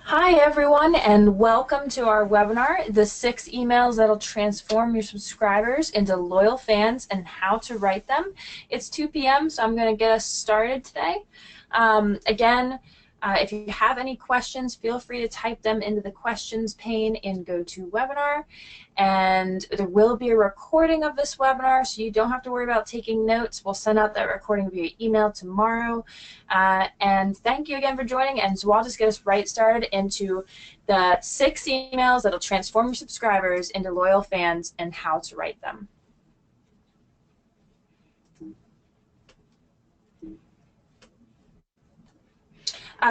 Hi everyone, and welcome to our webinar, the 6 emails that'll transform your subscribers into loyal fans and how to write them. It's 2 p.m., so I'm going to get us started today. Again, if you have any questions, feel free to type them into the questions pane in GoToWebinar. And there will be a recording of this webinar, so you don't have to worry about taking notes. We'll send out that recording via email tomorrow. And thank you again for joining. And so I'll just get us right started into the 6 emails that'll transform your subscribers into loyal fans and how to write them.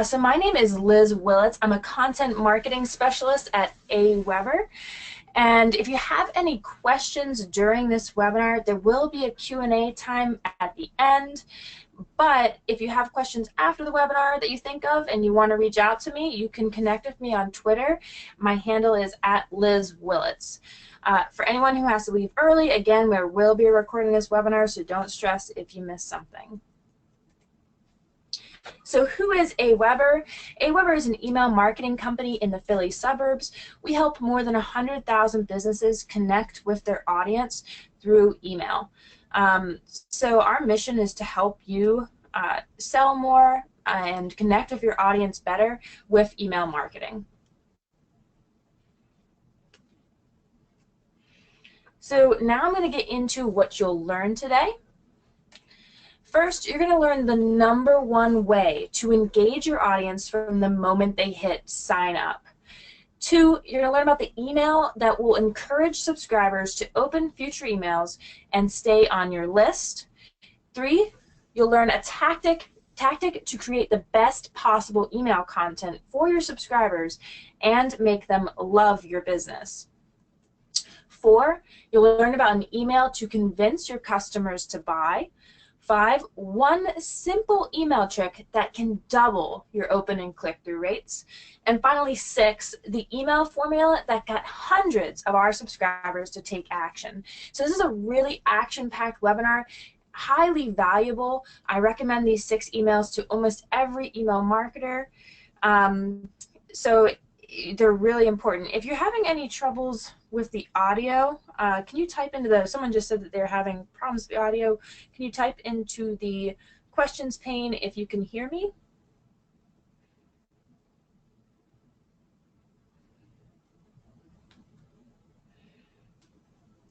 So my name is Liz Willits. I'm a content marketing specialist at AWeber. And if you have any questions during this webinar, there will be a Q&A time at the end. But if you have questions after the webinar that you think of and you want to reach out to me, you can connect with me on Twitter. My handle is @LizWillits. For anyone who has to leave early, again, there will be a recording of this webinar, so don't stress if you miss something. So who is AWeber? AWeber is an email marketing company in the Philly suburbs. We help more than 100,000 businesses connect with their audience through email. So our mission is to help you sell more and connect with your audience better with email marketing. So now I'm going to get into what you'll learn today. First, you're going to learn the #1 way to engage your audience from the moment they hit sign up. 2, you're going to learn about the email that will encourage subscribers to open future emails and stay on your list. 3, you'll learn a tactic to create the best possible email content for your subscribers and make them love your business. 4, you'll learn about an email to convince your customers to buy. 5, one simple email trick that can double your open and click-through rates. And finally, 6, the email formula that got hundreds of our subscribers to take action. So this is a really action-packed webinar, highly valuable. I recommend these 6 emails to almost every email marketer. So they're really important. If you're having any troubles with the audio, can you type into the, someone just said that they're having problems with the audio. Can you type into the questions pane if you can hear me?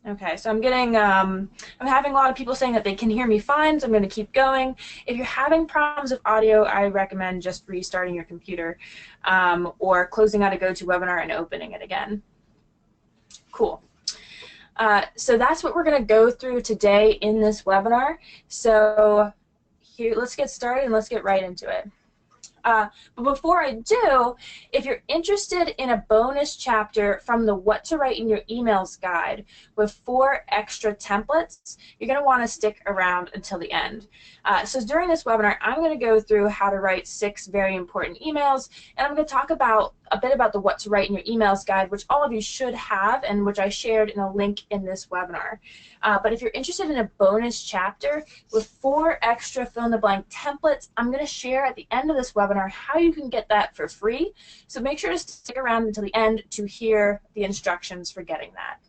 Okay, so I'm getting, I'm having a lot of people saying that they can hear me fine, so I'm going to keep going. If you're having problems with audio, I recommend just restarting your computer or closing out a GoToWebinar and opening it again. Cool. So that's what we're going to go through today in this webinar. So here, let's get started and let's get right into it. But before I do, if you're interested in a bonus chapter from the What to Write in Your Emails guide with 4 extra templates, you're going to want to stick around until the end. So during this webinar, I'm going to go through how to write 6 very important emails, and I'm going to talk about a bit about the What to Write in Your Emails guide, which all of you should have and which I shared in a link in this webinar. But if you're interested in a bonus chapter with 4 extra fill-in-the-blank templates, I'm going to share at the end of this webinar how you can get that for free. So make sure to stick around until the end to hear the instructions for getting that.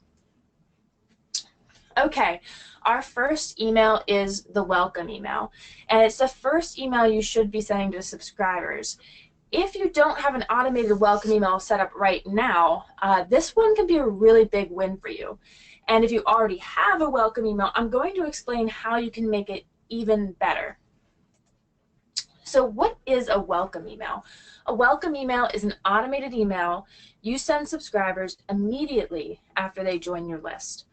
Okay, our first email is the welcome email, and it's the first email you should be sending to subscribers. If you don't have an automated welcome email set up right now, this one can be a really big win for you. And if you already have a welcome email, I'm going to explain how you can make it even better. So what is a welcome email? A welcome email is an automated email you send subscribers immediately after they join your list.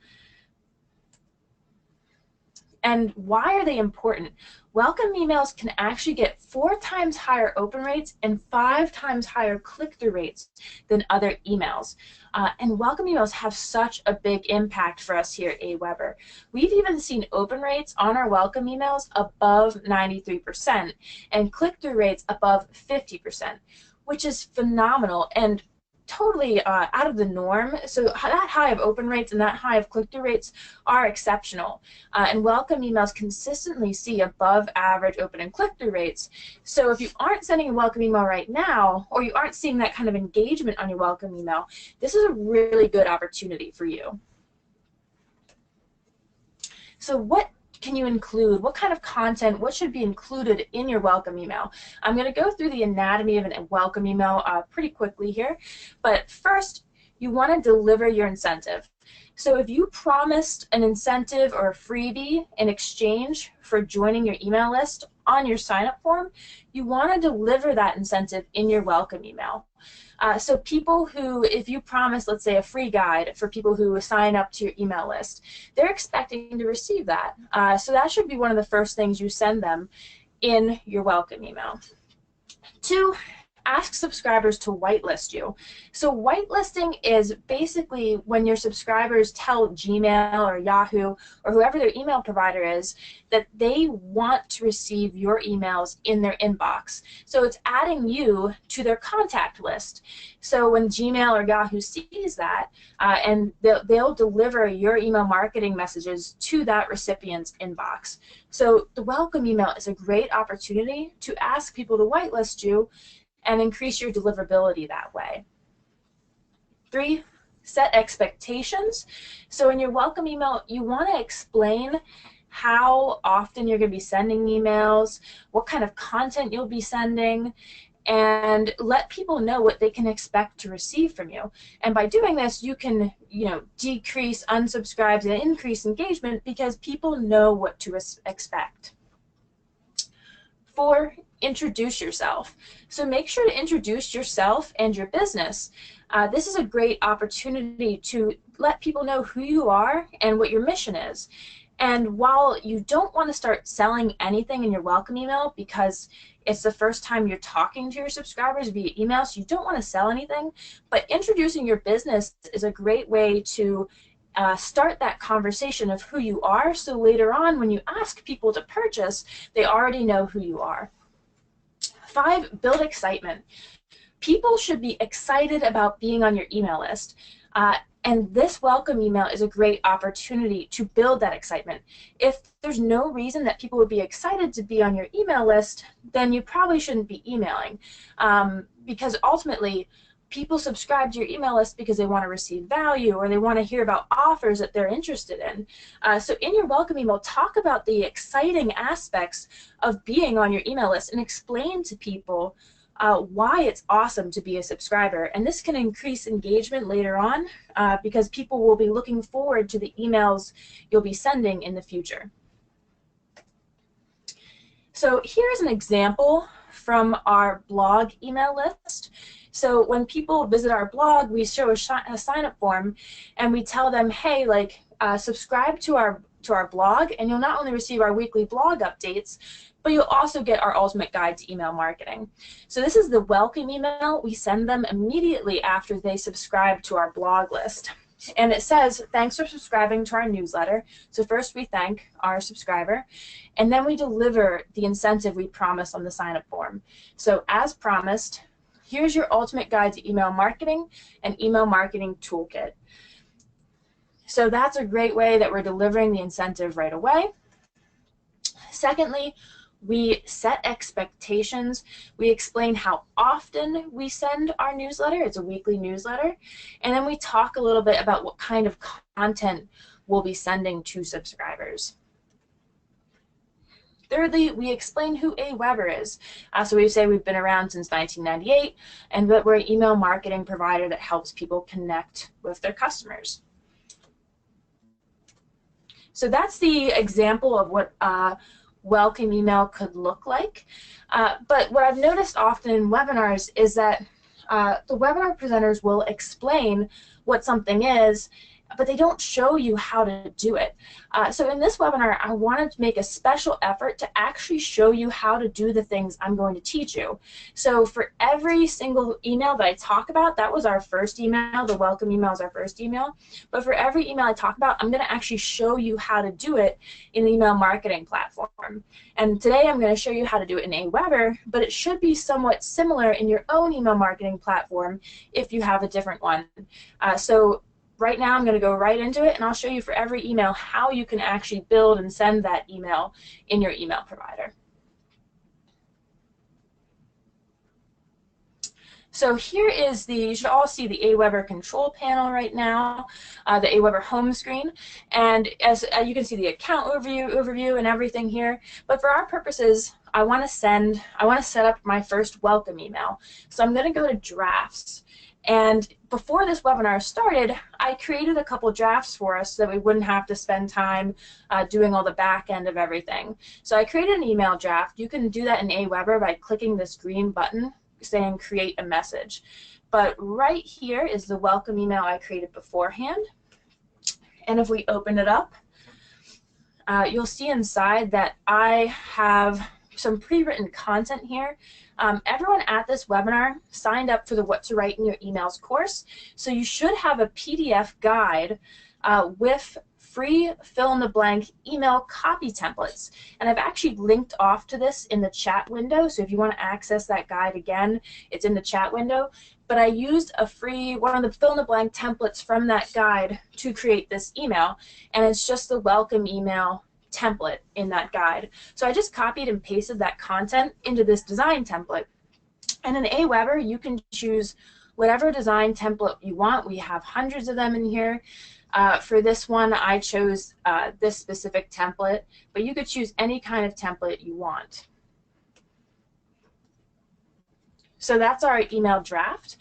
And why are they important? Welcome emails can actually get 4 times higher open rates and 5 times higher click-through rates than other emails. And welcome emails have such a big impact for us here at AWeber. We've even seen open rates on our welcome emails above 93% and click-through rates above 50%, which is phenomenal and totally out of the norm. So that high of open rates and that high of click-through rates are exceptional. And welcome emails consistently see above average open and click-through rates. So if you aren't sending a welcome email right now, or you aren't seeing that kind of engagement on your welcome email, this is a really good opportunity for you. So what can you include? What kind of content, what should be included in your welcome email? I'm going to go through the anatomy of a welcome email pretty quickly here, but first you want to deliver your incentive. So if you promised an incentive or a freebie in exchange for joining your email list on your sign-up form, you want to deliver that incentive in your welcome email. So people who, if you promise, let's say, a free guide for people who sign up to your email list, they're expecting to receive that. So that should be one of the first things you send them in your welcome email. 2, ask subscribers to whitelist you. So whitelisting is basically when your subscribers tell Gmail or Yahoo or whoever their email provider is that they want to receive your emails in their inbox. So it's adding you to their contact list. So when Gmail or Yahoo sees that, and they'll deliver your email marketing messages to that recipient's inbox. So the welcome email is a great opportunity to ask people to whitelist you and increase your deliverability that way. 3, set expectations. So in your welcome email, you want to explain how often you're going to be sending emails, what kind of content you'll be sending, and let people know what they can expect to receive from you. And by doing this, you can, decrease unsubscribes and increase engagement because people know what to expect. 4, introduce yourself. So make sure to introduce yourself and your business. This is a great opportunity to let people know who you are and what your mission is. And while you don't want to start selling anything in your welcome email because it's the first time you're talking to your subscribers via email, so you don't want to sell anything, but introducing your business is a great way to start that conversation of who you are, so later on when you ask people to purchase, they already know who you are. 5, build excitement. People should be excited about being on your email list. And this welcome email is a great opportunity to build that excitement. If there's no reason that people would be excited to be on your email list, then you probably shouldn't be emailing. Because ultimately, people subscribe to your email list because they want to receive value or they want to hear about offers that they're interested in. So in your welcome email, talk about the exciting aspects of being on your email list and explain to people why it's awesome to be a subscriber. And this can increase engagement later on because people will be looking forward to the emails you'll be sending in the future. So here's an example from our blog email list. So when people visit our blog, we show a sign-up form, and we tell them, hey, subscribe to our blog, and you'll not only receive our weekly blog updates, but you'll also get our ultimate guide to email marketing. So this is the welcome email we send them immediately after they subscribe to our blog list. And it says, thanks for subscribing to our newsletter. So first we thank our subscriber, and then we deliver the incentive we promised on the sign-up form. So as promised, here's your ultimate guide to email marketing and email marketing toolkit. So that's a great way that we're delivering the incentive right away. Secondly, we set expectations. We explain how often we send our newsletter. It's a weekly newsletter. And then we talk a little bit about what kind of content we'll be sending to subscribers. Thirdly, we explain who AWeber is. So we say we've been around since 1998 and that we're an email marketing provider that helps people connect with their customers. So that's the example of what welcome email could look like. But what I've noticed often in webinars is that the webinar presenters will explain what something is, but they don't show you how to do it. So in this webinar, I wanted to make a special effort to actually show you how to do the things I'm going to teach you. So for every single email that I talk about, that was our first email, the welcome email is our first email, but for every email I talk about, I'm going to actually show you how to do it in the email marketing platform. And today I'm going to show you how to do it in AWeber, but it should be somewhat similar in your own email marketing platform if you have a different one. So right now I'm going to go right into it, and I'll show you for every email how you can actually build and send that email in your email provider. So here is you should all see the AWeber control panel right now, the AWeber home screen, and as you can see the account overview and everything here. But for our purposes, I want to set up my first welcome email. So I'm going to go to drafts. And before this webinar started, I created a couple drafts for us so that we wouldn't have to spend time doing all the back end of everything. So I created an email draft. You can do that in AWeber by clicking this green button saying create a message. But right here is the welcome email I created beforehand. And if we open it up, you'll see inside that I have some pre-written content here. Everyone at this webinar signed up for the What to Write in Your Emails course, so you should have a PDF guide with free fill-in-the-blank email copy templates. And I've actually linked off to this in the chat window, so if you want to access that guide again, it's in the chat window. But I used one of the fill-in-the-blank templates from that guide to create this email, and it's just the welcome email template in that guide. So I just copied and pasted that content into this design template. And in AWeber, you can choose whatever design template you want. We have hundreds of them in here. For this one, I chose this specific template, but you could choose any kind of template you want. So that's our email draft.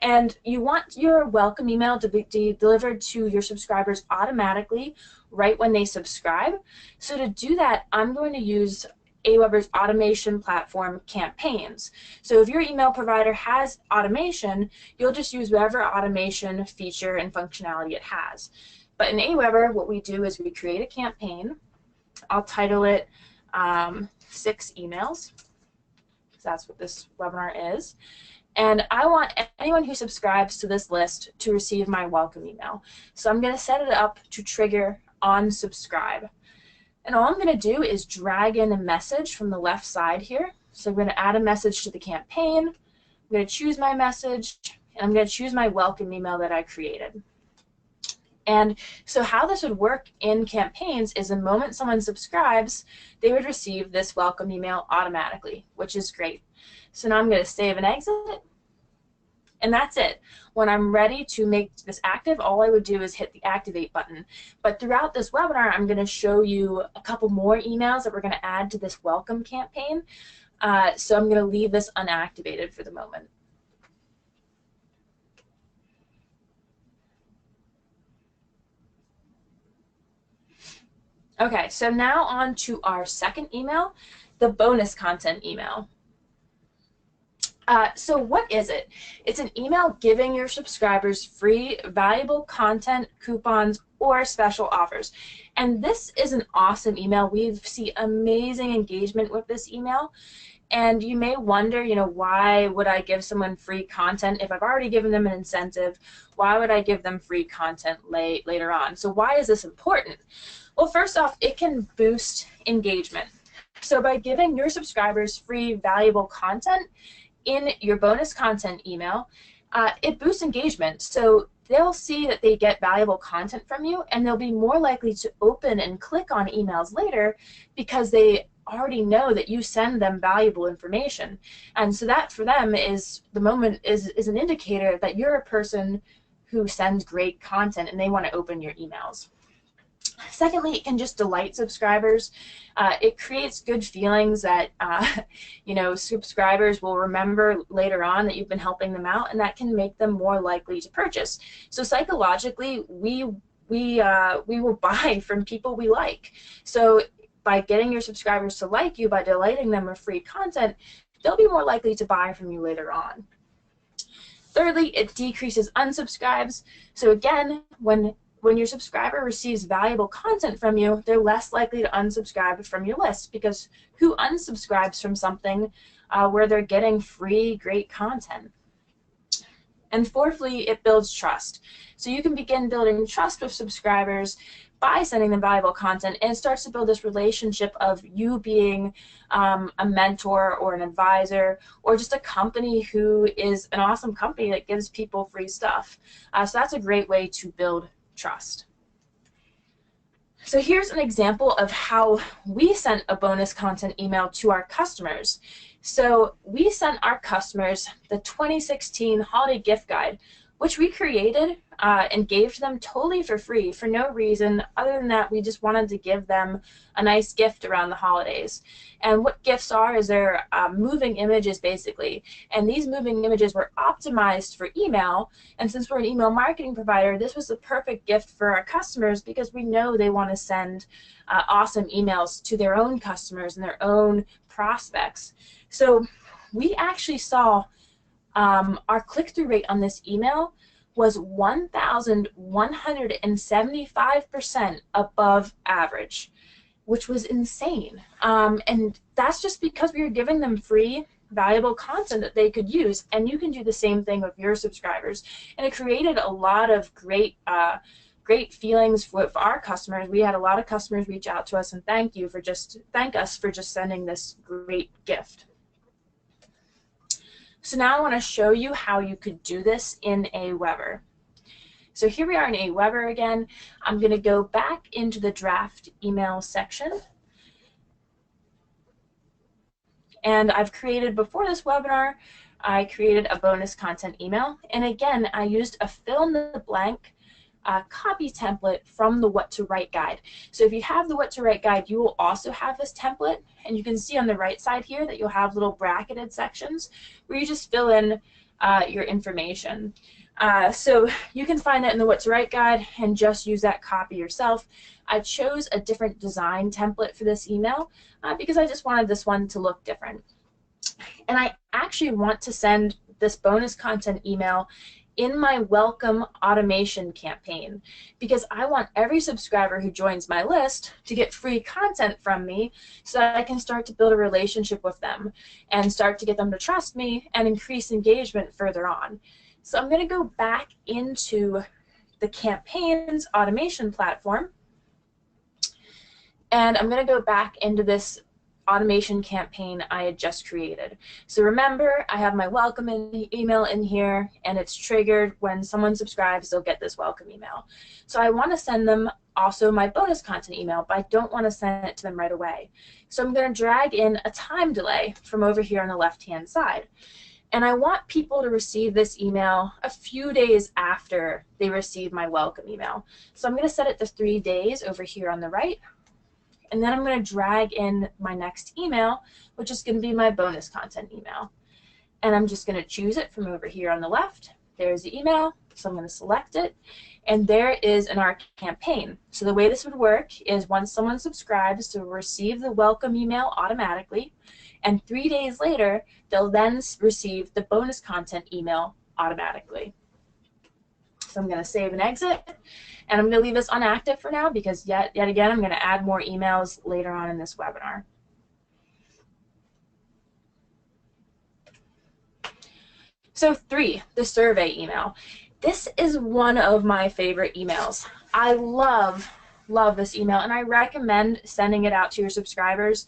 And you want your welcome email to be delivered to your subscribers automatically right when they subscribe. So to do that, I'm going to use AWeber's automation platform campaigns. So if your email provider has automation, you'll just use whatever automation feature and functionality it has. But in AWeber, what we do is we create a campaign. I'll title it 6 emails. So that's what this webinar is. And I want anyone who subscribes to this list to receive my welcome email. So I'm going to set it up to trigger on subscribe. And all I'm going to do is drag in a message from the left side here. So I'm going to add a message to the campaign. I'm going to choose my message, and I'm going to choose my welcome email that I created. And so how this would work in campaigns is the moment someone subscribes, they would receive this welcome email automatically, which is great. So now I'm going to save and exit, and that's it. When I'm ready to make this active, all I would do is hit the activate button. But throughout this webinar, I'm going to show you a couple more emails that we're going to add to this welcome campaign. So I'm going to leave this unactivated for the moment. Okay, so now on to our second email, the bonus content email. So what is it? It's an email giving your subscribers free, valuable content, coupons, or special offers. And this is an awesome email. We see amazing engagement with this email. And you may wonder, why would I give someone free content if I've already given them an incentive? Why would I give them free content later on? So why is this important? Well, first off, it can boost engagement. So by giving your subscribers free, valuable content in your bonus content email, it boosts engagement. So they'll see that they get valuable content from you, and they'll be more likely to open and click on emails later because they already know that you send them valuable information. And so that for them is an indicator that you're a person who sends great content and they want to open your emails. Secondly, it can just delight subscribers. It creates good feelings that subscribers will remember later on that you've been helping them out, and that can make them more likely to purchase. So psychologically, we will buy from people we like. So by getting your subscribers to like you, by delighting them with free content, they'll be more likely to buy from you later on. Thirdly, it decreases unsubscribes. So again, when when your subscriber receives valuable content from you, they're less likely to unsubscribe from your list, because who unsubscribes from something where they're getting free, great content? And fourthly, it builds trust. So you can begin building trust with subscribers by sending them valuable content, and it starts to build this relationship of you being a mentor or an advisor, or just a company who is an awesome company that gives people free stuff. So that's a great way to build trust. So here's an example of how we sent a bonus content email to our customers. So we sent our customers the 2016 Holiday Gift Guide, which we created and gave to them totally for free for no reason other than that we just wanted to give them a nice gift around the holidays. And what gifts are is they're moving images basically, and these moving images were optimized for email, and since we're an email marketing provider, this was the perfect gift for our customers because we know they want to send awesome emails to their own customers and their own prospects. So we actually saw our click-through rate on this email was 1,175% above average, which was insane. And that's just because we were giving them free, valuable content that they could use. And you can do the same thing with your subscribers. And it created a lot of great feelings with our customers. We had a lot of customers reach out to us and thank us for just sending this great gift. So now I want to show you how you could do this in AWeber. So here we are in AWeber again. I'm going to go back into the draft email section. And I've created, before this webinar, I created a bonus content email. And again, I used a fill in the blank copy template from the What to Write guide. So if you have the What to Write guide, you will also have this template, and you can see on the right side here that you'll have little bracketed sections where you just fill in your information. So you can find that in the What to Write guide and just use that copy yourself. I chose a different design template for this email because I just wanted this one to look different. And I actually want to send this bonus content email in my welcome automation campaign, because I want every subscriber who joins my list to get free content from me so that I can start to build a relationship with them and start to get them to trust me and increase engagement further on. So I'm going to go back into the campaigns automation platform, and I'm going to go back into this automation campaign I had just created. So remember, I have my welcome email in here, and it's triggered when someone subscribes, they'll get this welcome email. So I want to send them also my bonus content email, but I don't want to send it to them right away. So I'm going to drag in a time delay from over here on the left-hand side. And I want people to receive this email a few days after they receive my welcome email. So I'm going to set it to 3 days over here on the right. And then I'm going to drag in my next email, which is going to be my bonus content email. And I'm just going to choose it from over here on the left. There's the email, so I'm going to select it. And there it is in our campaign. So the way this would work is once someone subscribes, they'll receive the welcome email automatically. And 3 days later, they'll then receive the bonus content email automatically. So I'm going to save and exit. And I'm going to leave this unactive for now because yet again, I'm going to add more emails later on in this webinar. So 3, the survey email. This is one of my favorite emails. I love this email, and I recommend sending it out to your subscribers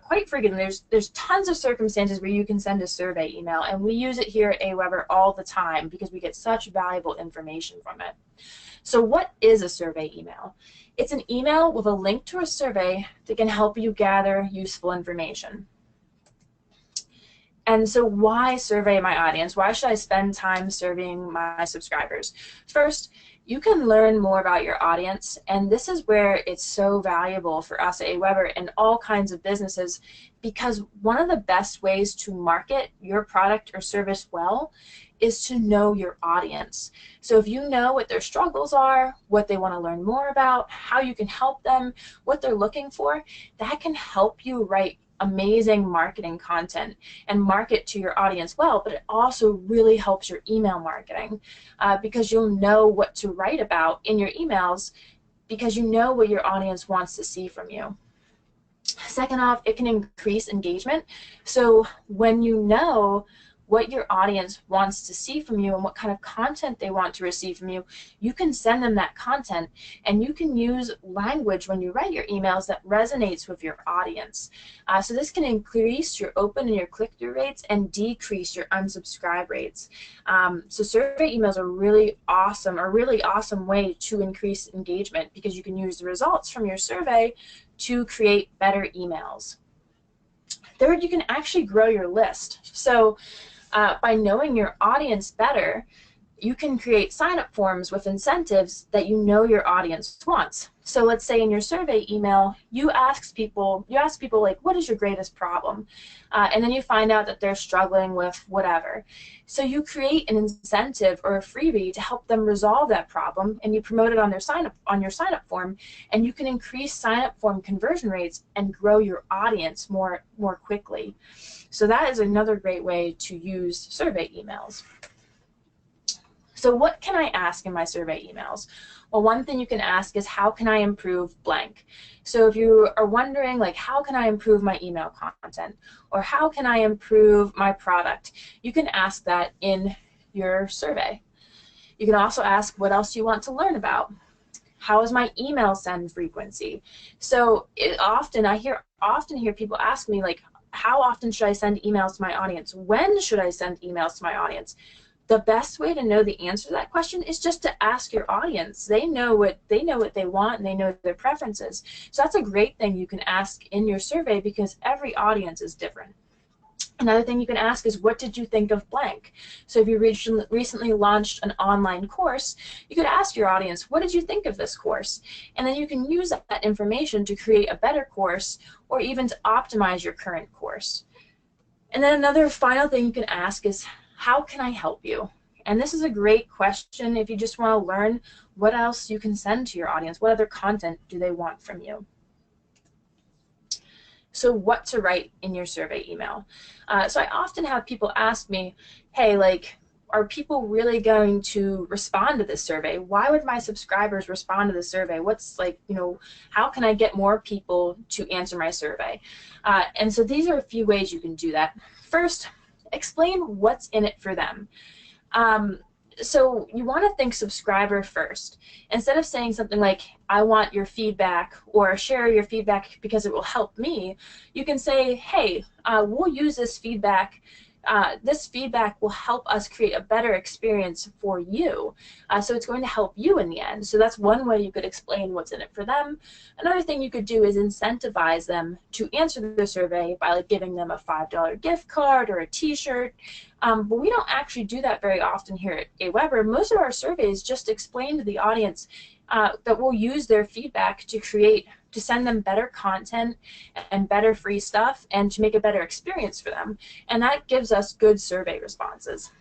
quite frequently. There's tons of circumstances where you can send a survey email, and we use it here at AWeber all the time because we get such valuable information from it. So what is a survey email? It's an email with a link to a survey that can help you gather useful information. And so why survey my audience? Why should I spend time surveying my subscribers? First, you can learn more about your audience, and this is where it's so valuable for us at AWeber and all kinds of businesses, because one of the best ways to market your product or service well is to know your audience. So if you know what their struggles are, what they want to learn more about, how you can help them, what they're looking for, that can help you write amazing marketing content and market to your audience well, but it also really helps your email marketing because you'll know what to write about in your emails because you know what your audience wants to see from you. Second off, it can increase engagement. So when you know what your audience wants to see from you and what kind of content they want to receive from you, you can send them that content, and you can use language when you write your emails that resonates with your audience. So this can increase your open and your click-through rates and decrease your unsubscribe rates. So survey emails are really awesome way to increase engagement because you can use the results from your survey to create better emails. Third, you can actually grow your list. So by knowing your audience better, you can create sign-up forms with incentives that you know your audience wants. So let's say in your survey email, you ask people like, what is your greatest problem? And then you find out that they're struggling with whatever. So you create an incentive or a freebie to help them resolve that problem, and you promote it on your sign-up form, and you can increase sign-up form conversion rates and grow your audience more quickly. So that is another great way to use survey emails. So what can I ask in my survey emails? Well, one thing you can ask is, how can I improve blank? So if you are wondering, like, how can I improve my email content? Or how can I improve my product? You can ask that in your survey. You can also ask, what else do you want to learn about? How is my email send frequency? So I often hear people ask me, like, how often should I send emails to my audience? When should I send emails to my audience? The best way to know the answer to that question is just to ask your audience. They know what they want, and they know their preferences. So that's a great thing you can ask in your survey because every audience is different. Another thing you can ask is, what did you think of blank? So if you recently launched an online course, you could ask your audience, what did you think of this course? And then you can use that information to create a better course or even to optimize your current course. And then another final thing you can ask is, how can I help you? And this is a great question if you just want to learn what else you can send to your audience. What other content do they want from you? So what to write in your survey email. So I often have people ask me, hey, like, are people really going to respond to this survey? Why would my subscribers respond to the survey? What's, like, you know, how can I get more people to answer my survey? And so these are a few ways you can do that. First, explain what's in it for them. So you want to think subscriber first. Instead of saying something like, I want your feedback or share your feedback because it will help me, you can say, hey, we'll use this feedback. This feedback will help us create a better experience for you. So it's going to help you in the end. So that's one way you could explain what's in it for them. Another thing you could do is incentivize them to answer the survey by, like, giving them a $5 gift card or a t-shirt. But we don't actually do that very often here at AWeber. Most of our surveys just explain to the audience that we'll use their feedback to send them better content and better free stuff and to make a better experience for them. And that gives us good survey responses.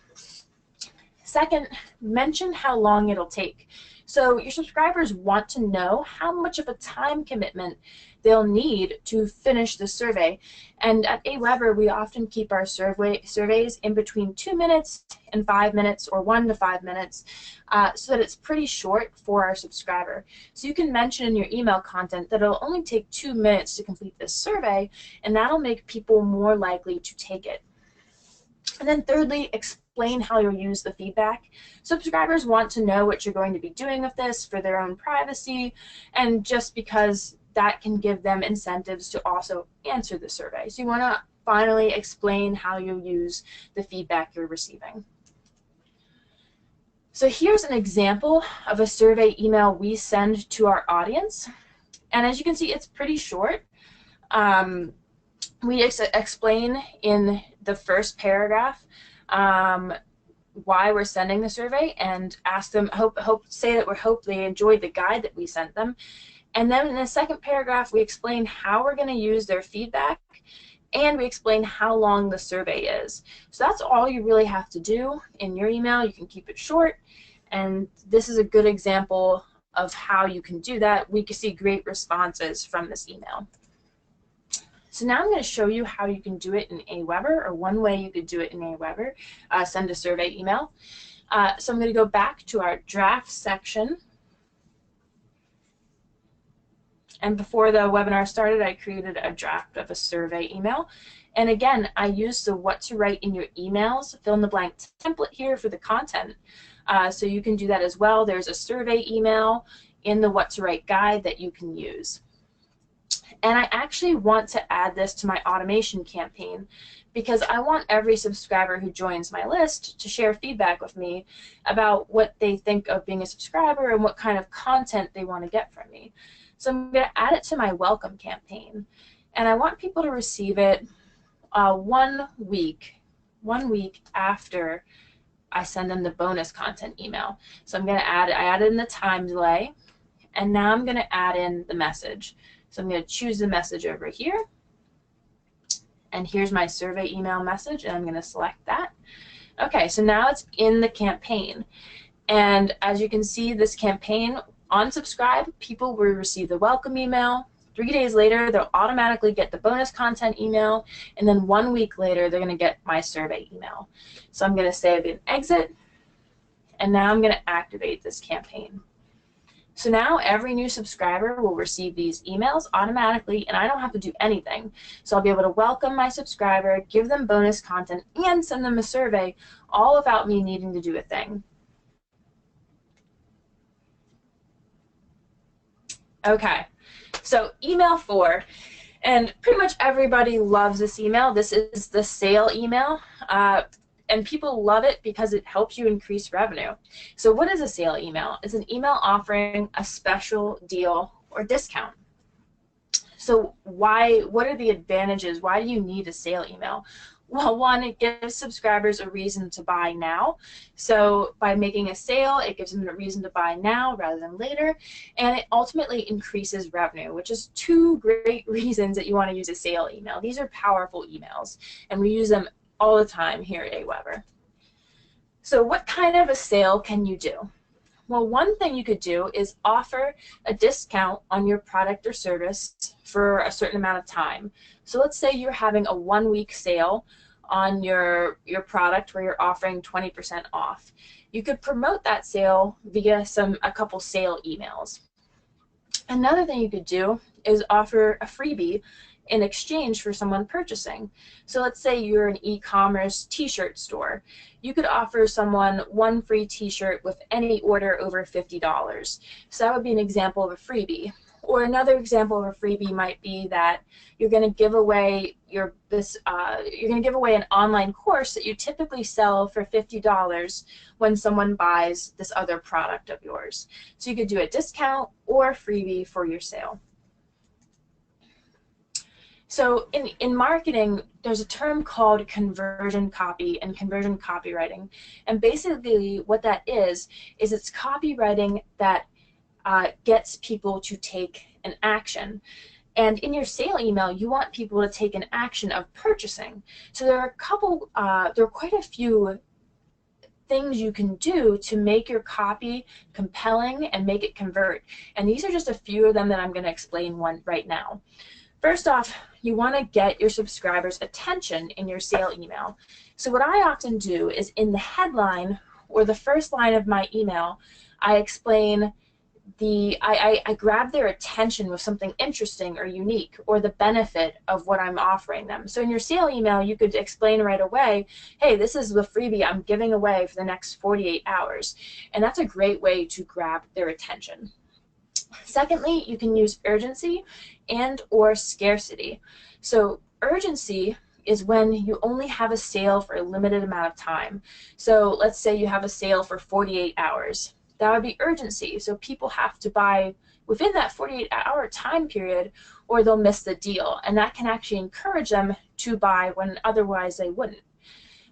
Second, mention how long it'll take. So your subscribers want to know how much of a time commitment they'll need to finish the survey. And at AWeber, we often keep our surveys in between 2 minutes and 5 minutes, or 1 to 5 minutes, so that it's pretty short for our subscriber. So you can mention in your email content that it'll only take 2 minutes to complete this survey, and that'll make people more likely to take it. And then thirdly, explain how you'll use the feedback. Subscribers want to know what you're going to be doing with this for their own privacy, and just because that can give them incentives to also answer the survey. So you want to finally explain how you'll use the feedback you're receiving. So here's an example of a survey email we send to our audience. And as you can see, it's pretty short. We explain in the first paragraph why we're sending the survey, and ask them, say that we hope they enjoyed the guide that we sent them. And then in the second paragraph, we explain how we're going to use their feedback, and we explain how long the survey is. So that's all you really have to do in your email. You can keep it short, and this is a good example of how you can do that. We can see great responses from this email. So now I'm going to show you how you can do it in AWeber, or one way you could do it in AWeber, send a survey email. So I'm going to go back to our draft section. And before the webinar started, I created a draft of a survey email. And again, I used the what to write in your emails, fill in the blank template here for the content. So you can do that as well. There's a survey email in the what to write guide that you can use. And I actually want to add this to my automation campaign because I want every subscriber who joins my list to share feedback with me about what they think of being a subscriber and what kind of content they want to get from me. So I'm going to add it to my welcome campaign. And I want people to receive it 1 week after I send them the bonus content email. So I'm going to I added in the time delay, and now I'm going to add in the message. So I'm going to choose the message over here, and here's my survey email message, and I'm going to select that. Okay, so now it's in the campaign, and as you can see, this campaign, on subscribe, people will receive the welcome email. 3 days later, they'll automatically get the bonus content email, and then 1 week later, they're going to get my survey email. So I'm going to save and exit, and now I'm going to activate this campaign. So now every new subscriber will receive these emails automatically, and I don't have to do anything. So I'll be able to welcome my subscriber, give them bonus content, and send them a survey, all without me needing to do a thing. Okay, so email 4, and pretty much everybody loves this email. This is the sale email, and people love it because it helps you increase revenue. So what is a sale email? It's an email offering a special deal or discount. So what are the advantages? Why do you need a sale email? Well, one, it gives subscribers a reason to buy now. So by making a sale, it gives them a reason to buy now rather than later, and it ultimately increases revenue, which is 2 great reasons that you want to use a sale email. These are powerful emails, and we use them all the time here at AWeber. So what kind of a sale can you do? Well, one thing you could do is offer a discount on your product or service for a certain amount of time. So let's say you're having a 1-week sale on your product where you're offering 20% off. You could promote that sale via a couple sale emails. Another thing you could do is offer a freebie in exchange for someone purchasing. So let's say you're an e-commerce t-shirt store. You could offer someone 1 free t-shirt with any order over $50. So that would be an example of a freebie. Or another example of a freebie might be that you're going to give away an online course that you typically sell for $50 when someone buys this other product of yours. So you could do a discount or a freebie for your sale. So in marketing, there's a term called conversion copy and conversion copywriting. And basically what that is it's copywriting that gets people to take an action. And in your sale email, you want people to take an action of purchasing. So there are quite a few things you can do to make your copy compelling and make it convert. And these are just a few of them that I'm going to explain right now. First off, you want to get your subscribers' attention in your sale email. So what I often do is in the headline or the first line of my email, I explain I grab their attention with something interesting or unique or the benefit of what I'm offering them. So in your sale email, you could explain right away, hey, this is the freebie I'm giving away for the next 48 hours. And that's a great way to grab their attention. Secondly, you can use urgency and or scarcity. So urgency is when you only have a sale for a limited amount of time. So let's say you have a sale for 48 hours. That would be urgency. So people have to buy within that 48-hour time period or they'll miss the deal. And that can actually encourage them to buy when otherwise they wouldn't.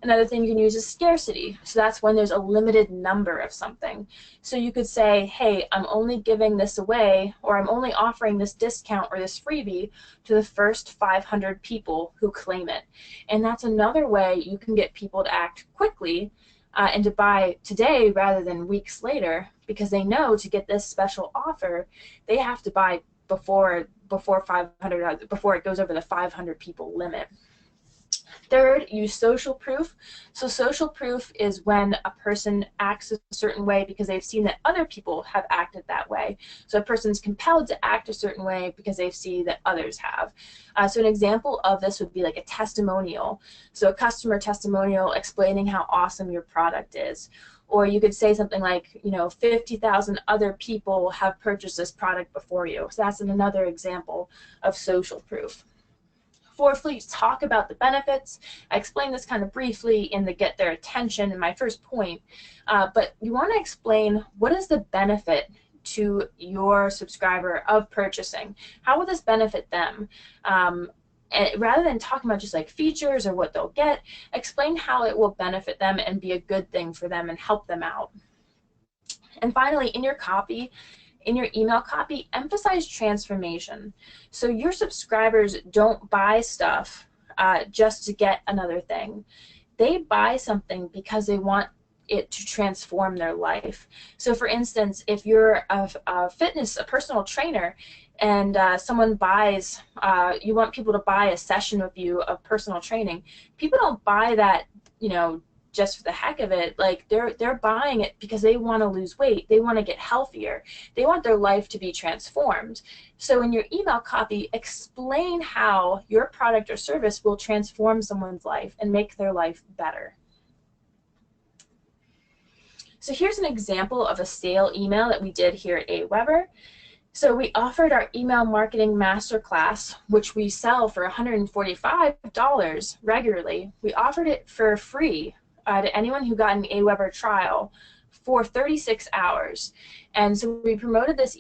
Another thing you can use is scarcity. So that's when there's a limited number of something. So you could say, hey, I'm only giving this away, or I'm only offering this discount or this freebie to the first 500 people who claim it. And that's another way you can get people to act quickly and to buy today rather than weeks later, because they know to get this special offer, they have to buy before 500, before it goes over the 500 people limit. Third, use social proof. So social proof is when a person acts a certain way because they've seen that other people have acted that way. So a person's compelled to act a certain way because they've seen that others have. So an example of this would be like a testimonial. So a customer testimonial explaining how awesome your product is. Or you could say something like, 50,000 other people have purchased this product before you. So that's another example of social proof. Fourthly, talk about the benefits. I explained this kind of briefly in the get their attention in my first point, but you want to explain what is the benefit to your subscriber of purchasing. How will this benefit them? And rather than talking about just like features or what they'll get, explain how it will benefit them and be a good thing for them and help them out. And finally, in your copy, in your email copy, emphasize transformation. So your subscribers don't buy stuff just to get another thing. They buy something because they want it to transform their life. So for instance, if you're a personal trainer, and someone buys, you want people to buy a session with you of personal training, people don't buy that, just for the heck of it. Like they're buying it because they want to lose weight, they want to get healthier, they want their life to be transformed. So in your email copy, explain how your product or service will transform someone's life and make their life better. So here's an example of a sale email that we did here at AWeber. So we offered our email marketing masterclass, which we sell for $145 regularly. We offered it for free to anyone who got an AWeber trial for 36 hours. And so we promoted this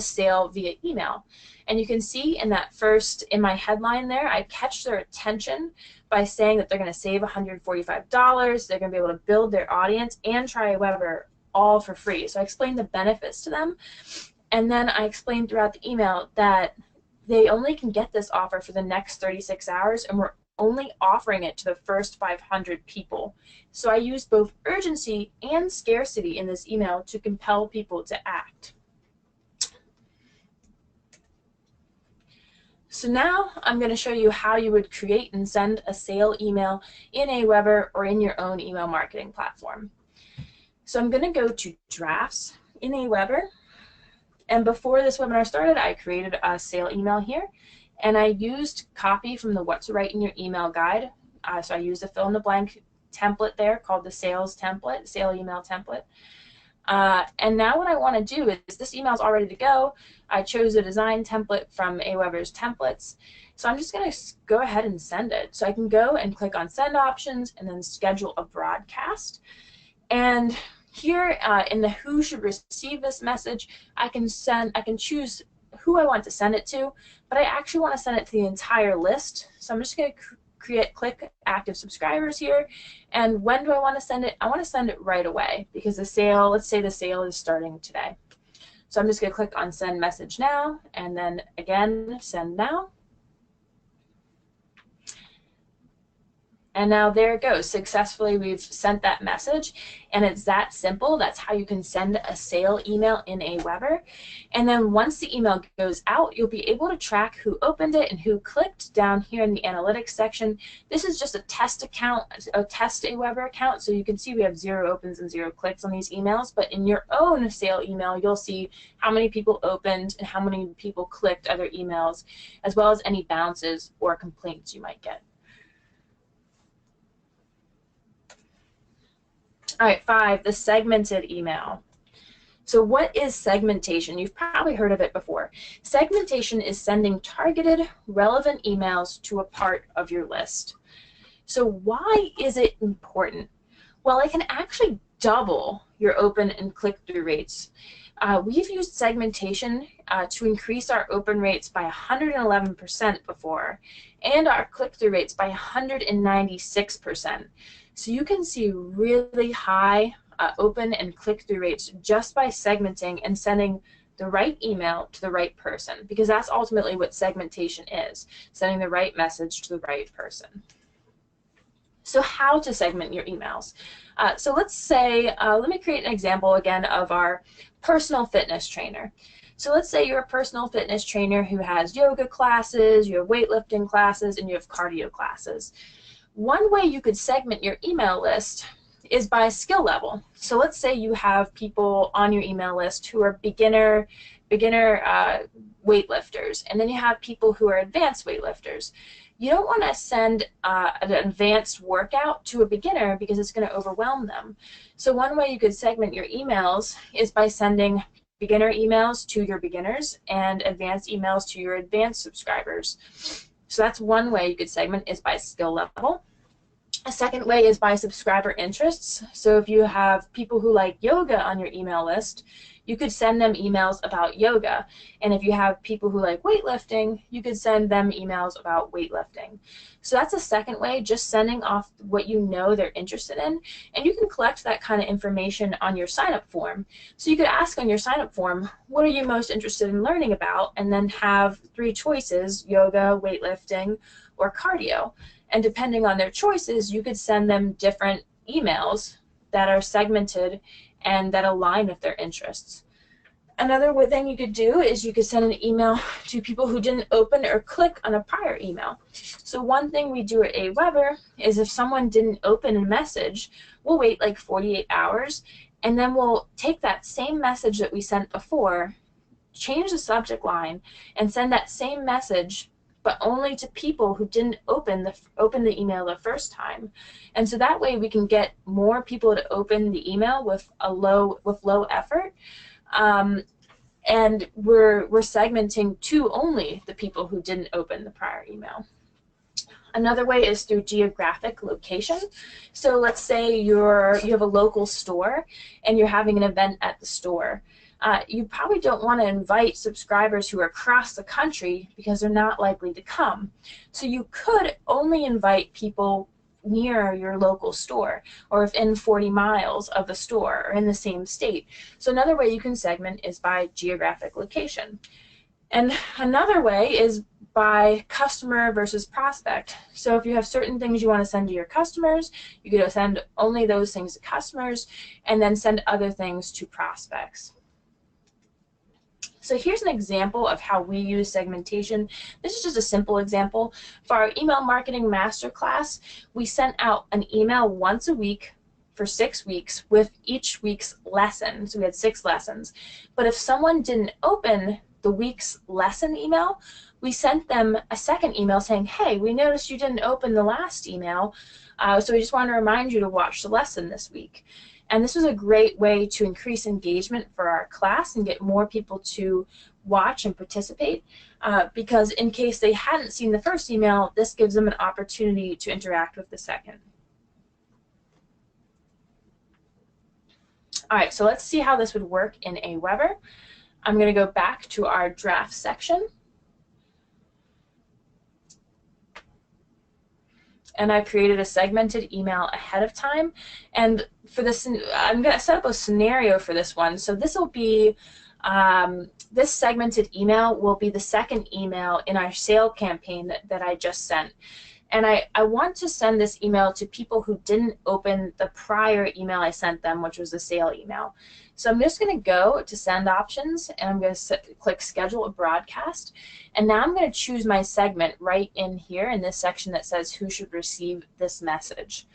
sale via email. And you can see in my headline there, I catch their attention by saying that they're going to save $145, they're going to be able to build their audience and try AWeber all for free. So I explained the benefits to them. And then I explained throughout the email that they only can get this offer for the next 36 hours, and we're only offering it to the first 500 people. So I used both urgency and scarcity in this email to compel people to act. So now I'm going to show you how you would create and send a sale email in AWeber or in your own email marketing platform. So I'm going to go to Drafts in AWeber. And before this webinar started, I created a sale email here, and I used copy from the What to Write in Your Email guide. So I used a fill-in-the-blank template there called the sales template, sale email template. And now what I want to do is, this email is all ready to go. I chose a design template from AWeber's templates. So I'm just going to go ahead and send it. So I can go and click on Send Options and then Schedule a Broadcast. And here in the Who Should Receive This message, I can choose who I want to send it to, but I actually want to send it to the entire list. So I'm just going to click Active Subscribers here. And when do I want to send it? I want to send it right away because the sale, let's say the sale is starting today. So I'm just going to click on Send Message Now, and then again, Send Now. And now there it goes. Successfully, we've sent that message, and it's that simple. That's how you can send a sale email in AWeber. And then once the email goes out, you'll be able to track who opened it and who clicked down here in the analytics section. This is just a test account, a test AWeber account, so you can see we have 0 opens and 0 clicks on these emails. But in your own sale email, you'll see how many people opened and how many people clicked other emails, as well as any bounces or complaints you might get. All right, 5, the segmented email. So what is segmentation? You've probably heard of it before. Segmentation is sending targeted, relevant emails to a part of your list. So why is it important? Well, it can actually double your open and click-through rates. We've used segmentation to increase our open rates by 111% before, and our click-through rates by 196%. So you can see really high open and click-through rates just by segmenting and sending the right email to the right person, because that's ultimately what segmentation is, sending the right message to the right person. So how to segment your emails? So let's say, let me create an example again of our personal fitness trainer. So let's say you're a personal fitness trainer who has yoga classes, you have weightlifting classes, and you have cardio classes. One way you could segment your email list is by skill level. So let's say you have people on your email list who are beginner weightlifters, and then you have people who are advanced weightlifters. You don't want to send an advanced workout to a beginner because it's going to overwhelm them. So one way you could segment your emails is by sending beginner emails to your beginners and advanced emails to your advanced subscribers. So that's one way you could segment, is by skill level. A second way is by subscriber interests. So if you have people who like yoga on your email list, you could send them emails about yoga. And if you have people who like weightlifting, you could send them emails about weightlifting. So that's a second way, just sending off what you know they're interested in. And you can collect that kind of information on your sign-up form. So you could ask on your sign-up form, what are you most interested in learning about? And then have 3 choices: yoga, weightlifting, or cardio. And depending on their choices, you could send them different emails that are segmented and that align with their interests. Another thing you could do is you could send an email to people who didn't open or click on a prior email. So one thing we do at AWeber is if someone didn't open a message, we'll wait like 48 hours, and then we'll take that same message that we sent before, change the subject line, and send that same message, but only to people who didn't open the email the first time. And so that way we can get more people to open the email with low effort. And we're segmenting to only the people who didn't open the prior email. Another way is through geographic location. So let's say you have a local store and you're having an event at the store. You probably don't want to invite subscribers who are across the country because they're not likely to come. So you could only invite people near your local store, or within 40 miles of the store, or in the same state. So another way you can segment is by geographic location. And another way is by customer versus prospect. So if you have certain things you want to send to your customers, you could send only those things to customers, and then send other things to prospects. So here's an example of how we use segmentation. This is just a simple example. For our email marketing masterclass, we sent out an email once a week for 6 weeks with each week's lesson. So we had 6 lessons. But if someone didn't open the week's lesson email, we sent them a second email saying, hey, we noticed you didn't open the last email, so we just want to remind you to watch the lesson this week. And this was a great way to increase engagement for our class and get more people to watch and participate, because in case they hadn't seen the first email, this gives them an opportunity to interact with the second. All right, so let's see how this would work in AWeber. I'm going to go back to our draft section. And I created a segmented email ahead of time. And for this, I'm going to set up a scenario for this one. So this will be, this segmented email will be the second email in our sale campaign that I just sent. And I want to send this email to people who didn't open the prior email I sent them, which was the sale email. So I'm just going to go to send options, and I'm going to click schedule a broadcast. And now I'm going to choose my segment right in here in this section that says who should receive this message.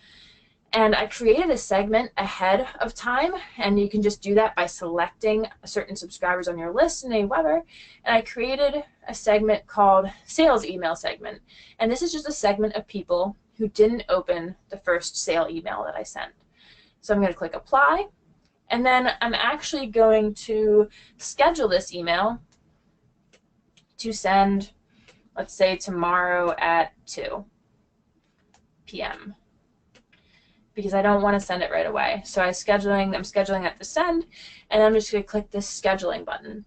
And I created a segment ahead of time, and you can just do that by selecting certain subscribers on your list in AWeber. And I created a segment called Sales Email Segment. And this is just a segment of people who didn't open the first sale email that I sent. So I'm going to click Apply, and then I'm actually going to schedule this email to send, let's say, tomorrow at 2 p.m. because I don't want to send it right away. So I'm scheduling at the send, and I'm just going to click this scheduling button.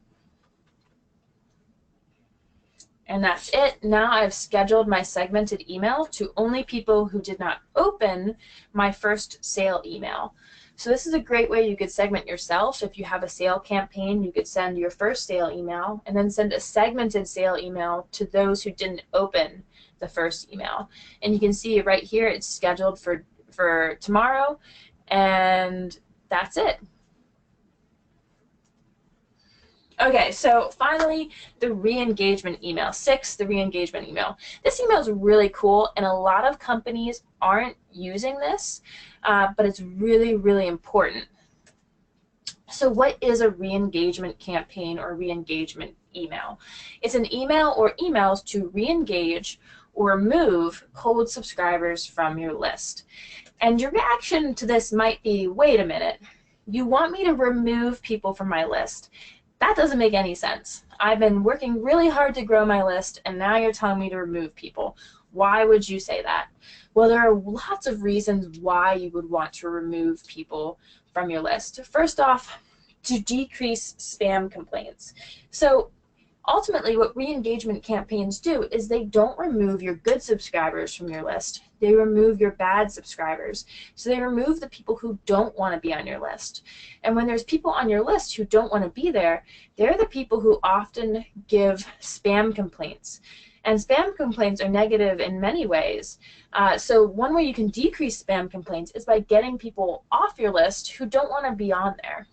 And that's it. Now I've scheduled my segmented email to only people who did not open my first sale email. So this is a great way you could segment yourself. If you have a sale campaign, you could send your first sale email and then send a segmented sale email to those who didn't open the first email. And you can see right here it's scheduled for tomorrow, and that's it. Okay, so finally, the re-engagement email. 6, the re-engagement email. This email is really cool, and a lot of companies aren't using this, but it's really, really important. So what is a re-engagement campaign or re-engagement email? It's an email or emails to re-engage or remove cold subscribers from your list. And your reaction to this might be, wait a minute, you want me to remove people from my list? That doesn't make any sense. I've been working really hard to grow my list, and now you're telling me to remove people. Why would you say that? Well, there are lots of reasons why you would want to remove people from your list. First off, to decrease spam complaints. So ultimately, what re-engagement campaigns do is they don't remove your good subscribers from your list. They remove your bad subscribers. So they remove the people who don't want to be on your list. And when there's people on your list who don't want to be there, they're the people who often give spam complaints. And spam complaints are negative in many ways. So one way you can decrease spam complaints is by getting people off your list who don't want to be on there.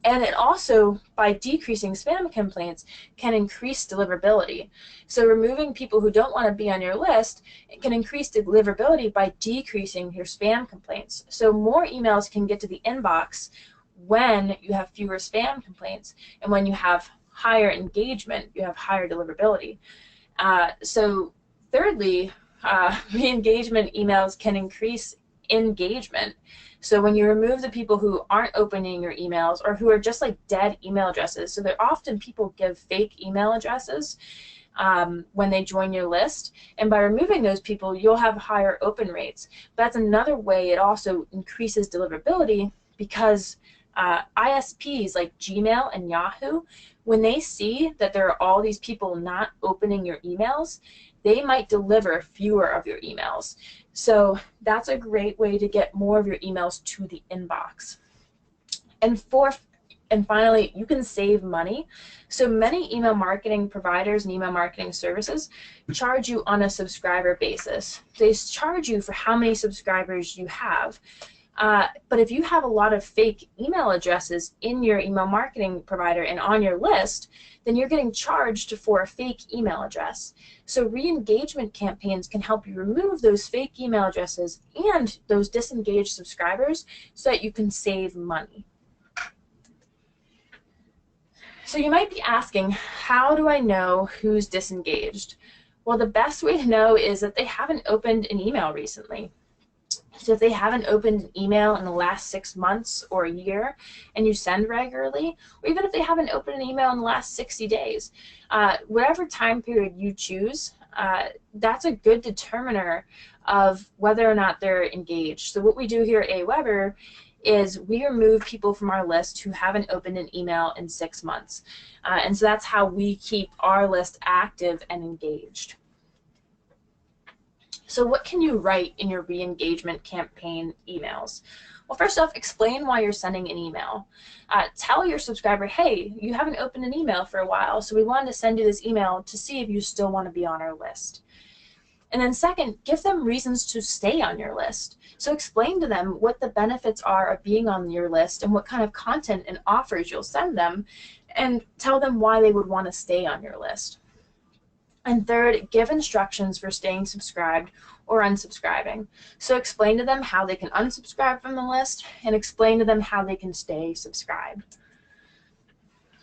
And it also, by decreasing spam complaints, can increase deliverability. So removing people who don't want to be on your list, it can increase deliverability by decreasing your spam complaints. So more emails can get to the inbox when you have fewer spam complaints, and when you have higher engagement, you have higher deliverability. So thirdly, re-engagement emails can increase engagement. So when you remove the people who aren't opening your emails or who are just like dead email addresses, so they're often people give fake email addresses when they join your list, and by removing those people, you'll have higher open rates. But that's another way it also increases deliverability, because ISPs like Gmail and Yahoo, when they see that there are all these people not opening your emails, they might deliver fewer of your emails. So that's a great way to get more of your emails to the inbox. And fourth, and finally, you can save money. So many email marketing providers and email marketing services charge you on a subscriber basis. They charge you for how many subscribers you have. But if you have a lot of fake email addresses in your email marketing provider and on your list, then you're getting charged for a fake email address. So re-engagement campaigns can help you remove those fake email addresses and those disengaged subscribers so that you can save money. So you might be asking, how do I know who's disengaged? Well, the best way to know is that they haven't opened an email recently. So if they haven't opened an email in the last 6 months or a year and you send regularly, or even if they haven't opened an email in the last 60 days, whatever time period you choose, that's a good determiner of whether or not they're engaged. So what we do here at AWeber is we remove people from our list who haven't opened an email in 6 months. And so that's how we keep our list active and engaged. So what can you write in your re-engagement campaign emails? Well, first off, explain why you're sending an email. Tell your subscriber, hey, you haven't opened an email for a while, so we wanted to send you this email to see if you still want to be on our list. And then second, give them reasons to stay on your list. So explain to them what the benefits are of being on your list and what kind of content and offers you'll send them, and tell them why they would want to stay on your list. And third, give instructions for staying subscribed or unsubscribing. So explain to them how they can unsubscribe from the list, and explain to them how they can stay subscribed.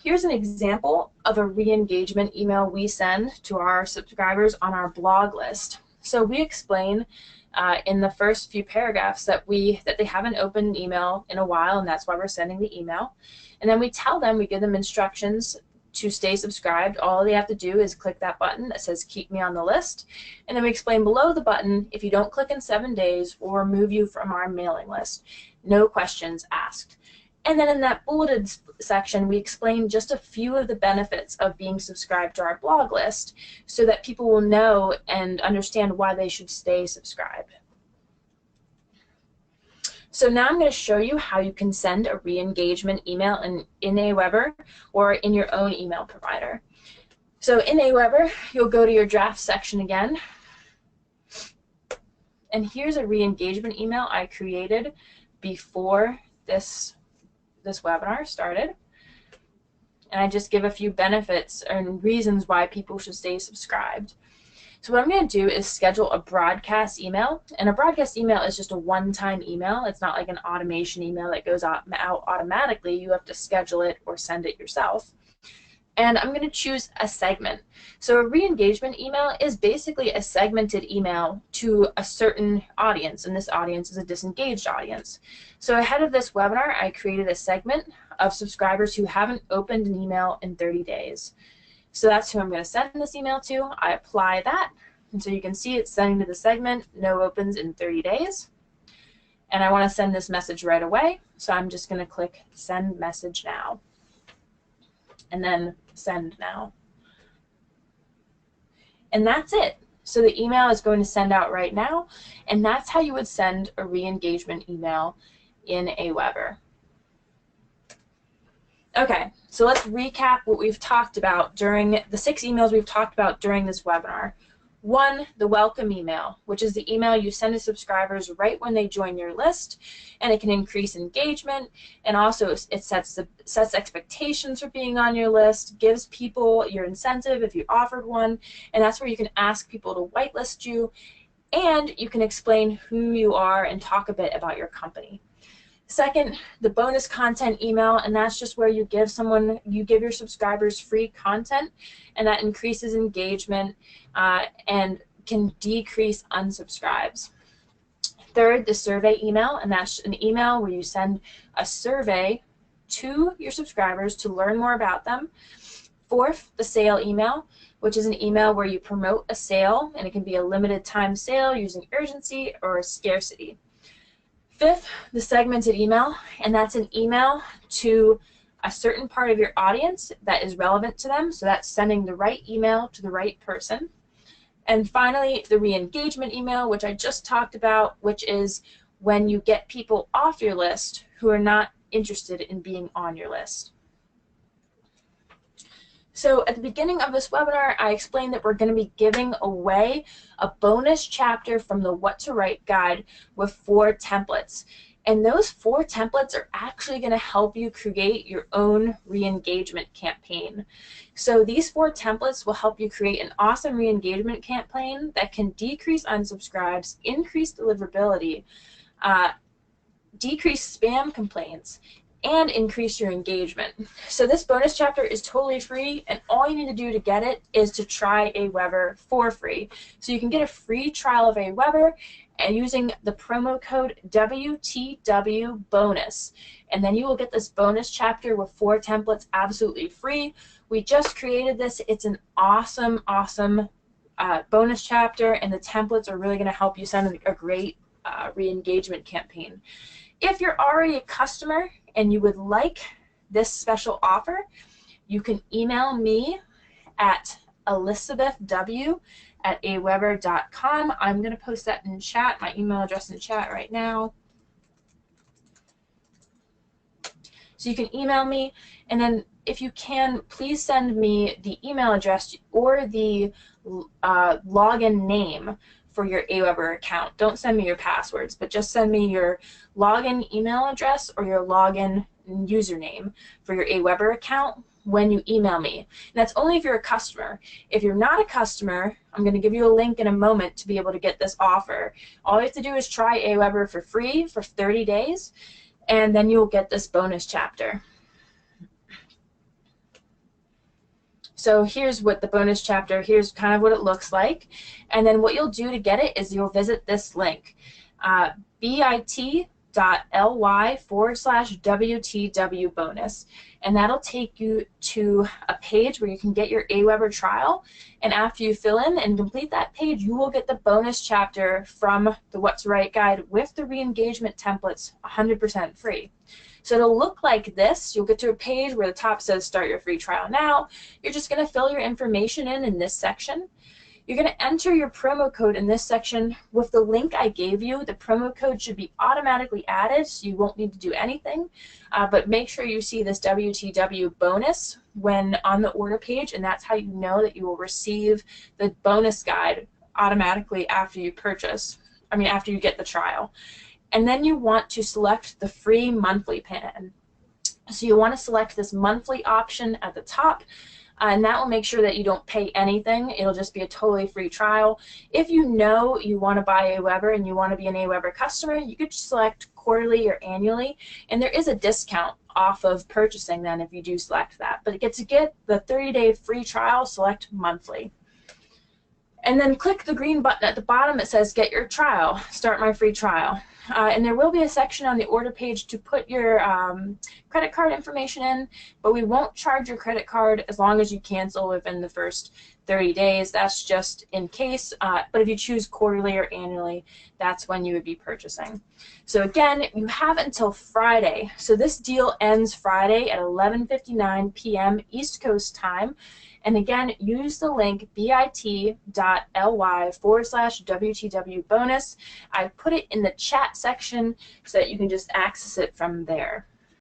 Here's an example of a re-engagement email we send to our subscribers on our blog list. So we explain in the first few paragraphs that they haven't opened an email in a while, and that's why we're sending the email. And then we tell them, we give them instructions to stay subscribed. All they have to do is click that button that says keep me on the list, and then we explain below the button, if you don't click in 7 days, we'll remove you from our mailing list. No questions asked. And then in that bulleted section, we explain just a few of the benefits of being subscribed to our blog list so that people will know and understand why they should stay subscribed. So now I'm going to show you how you can send a re-engagement email in AWeber or in your own email provider. So in AWeber, you'll go to your draft section again. And here's a re-engagement email I created before this webinar started. and I just give a few benefits and reasons why people should stay subscribed. So what I'm going to do is schedule a broadcast email, and a broadcast email is just a one-time email. It's not like an automation email that goes out automatically. You have to schedule it or send it yourself. And I'm going to choose a segment. So a re-engagement email is basically a segmented email to a certain audience, and this audience is a disengaged audience. So ahead of this webinar, I created a segment of subscribers who haven't opened an email in 30 days. So that's who I'm going to send this email to. I apply that, and so you can see it's sending to the segment, no opens in 30 days. And I want to send this message right away, so I'm just going to click Send Message Now, and then Send Now. And that's it. So the email is going to send out right now, and that's how you would send a re-engagement email in AWeber. Okay, so let's recap what we've talked about during the 6 emails we've talked about during this webinar. 1, the welcome email, which is the email you send to subscribers right when they join your list, and it can increase engagement, and also it sets expectations for being on your list, gives people your incentive if you offered one, and that's where you can ask people to whitelist you, and you can explain who you are and talk a bit about your company. 2nd, the bonus content email, and that's just where you give your subscribers free content, and that increases engagement and can decrease unsubscribes. 3rd, the survey email, and that's an email where you send a survey to your subscribers to learn more about them. 4th, the sale email, which is an email where you promote a sale, and it can be a limited time sale using urgency or scarcity. 5th, the segmented email, and that's an email to a certain part of your audience that is relevant to them, so that's sending the right email to the right person. And finally, the re-engagement email, which I just talked about, which is when you get people off your list who are not interested in being on your list. So at the beginning of this webinar, I explained that we're going to be giving away a bonus chapter from the What to Write guide with 4 templates. And those 4 templates are actually going to help you create your own re-engagement campaign. So these 4 templates will help you create an awesome re-engagement campaign that can decrease unsubscribes, increase deliverability, decrease spam complaints, and increase your engagement. So this bonus chapter is totally free, and all you need to do to get it is to try AWeber for free. So you can get a free trial of AWeber and using the promo code WTWOONUS, and then you will get this bonus chapter with 4 templates absolutely free. We just created this. It's an awesome bonus chapter, and the templates are really going to help you send a great re-engagement campaign. If you're already a customer and you would like this special offer, you can email me at elizabethw@aweber.com. I'm going to post that in chat, my email address in chat right now. So you can email me, and then if you can, please send me the email address or the login name for your AWeber account. Don't send me your passwords, but just send me your login email address or your login username for your AWeber account when you email me. And that's only if you're a customer. If you're not a customer, I'm going to give you a link in a moment to be able to get this offer. All you have to do is try AWeber for free for 30 days, and then you'll get this bonus chapter. So here's what the bonus chapter, here's kind of what it looks like. And then what you'll do to get it is you'll visit this link, bit.ly/WTWBonus. And that'll take you to a page where you can get your AWeber trial. And after you fill in and complete that page, you will get the bonus chapter from the What to Write guide with the re-engagement templates 100% free. So it'll look like this. You'll get to a page where the top says Start Your Free Trial Now. You're just going to fill your information in this section. You're going to enter your promo code in this section with the link I gave you. The promo code should be automatically added, so you won't need to do anything. But make sure you see this WTW bonus when on the order page, and that's how you know that you will receive the bonus guide automatically after you purchase. After you get the trial. And then you want to select the free monthly plan. So you want to select this monthly option at the top, and that will make sure that you don't pay anything. It'll just be a totally free trial. If you know you want to buy AWeber and you want to be an AWeber customer, you could select quarterly or annually, and there is a discount off of purchasing then if you do select that. But to get the 30-day free trial, select monthly. And then click the green button at the bottom that says Get Your Trial, Start My Free Trial. And there will be a section on the order page to put your credit card information in, but we won't charge your credit card as long as you cancel within the first 30 days. That's just in case, but if you choose quarterly or annually, that's when you would be purchasing. So again, you have until Friday. So this deal ends Friday at 11:59 p.m. East Coast time. And again, use the link bit.ly/WTW bonus. I put it in the chat section so that you can just access it from there.